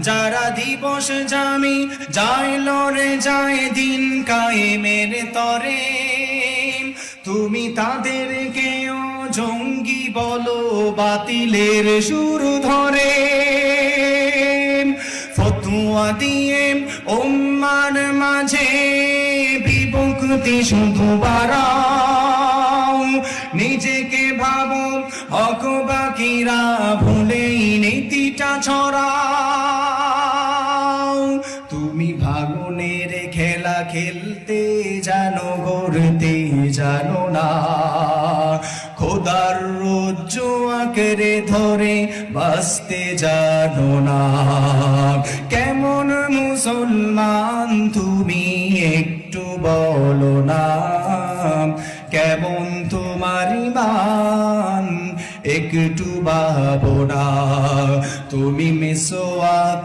যারা দিবস জামি যায় লড়ে যায় দিন কায়েমের তরে, তুমি তাদেরকেও জঙ্গি বলো বাতিলের সুর ধরে। ফতুয়া দিয়ে উম্মার মাঝে বিভক্তি শুধু বাড়াও, নিজেকে ভাবো হক বাকিরা ভুলেই নীতিটা ছড়াও। তুমি ভাগুনের খেলা খেলতে জানো, গড়তে জানো না, খোদার রজ্জু আঁকড়ে ধরে বাঁচতে জানো না। কেমন মুসলমান তুমি একটু বলো না, কেমন তোমার ঈমান একটু ভাবো না। তুমি মিসওয়াক